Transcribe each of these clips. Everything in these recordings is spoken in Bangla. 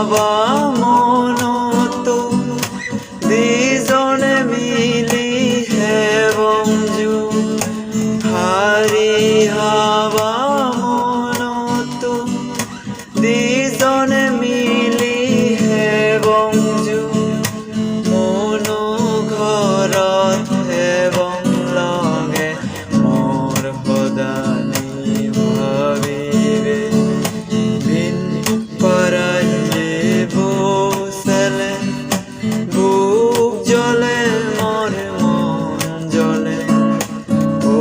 হাওয়া মনতো দুজনে মিলি হেবং জু হারি হাওয়া মনতো দুজনে মিলি হেবং জু মনো ঘৰত হেবং লগে মোৰ সদানি ভাবিবে বিন পরাজে বসলে বুক জলে মোর মন জলে ও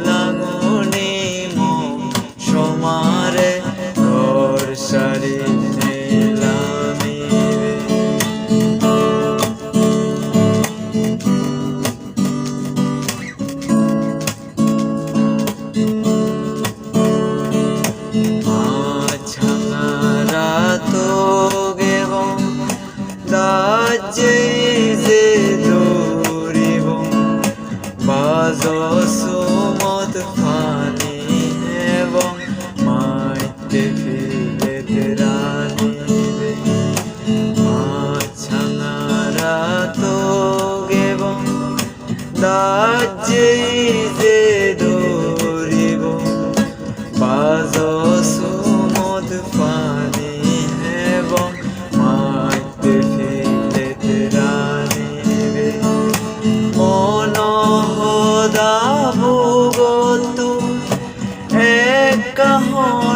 লাঙনি মন সমারে ঘর সারি নেলামিবে তো গেবং দাজে যে দৌড়িব বাজসুমত ফানি এবং মাইতে ফিরে রানিবে মাছাঙারা তো গেবং দাজে যে দৌড়িব বাজসুমত ফানি এবং মাইতে ফিরে রানিবে মন হদা ভুগতু এক কাহন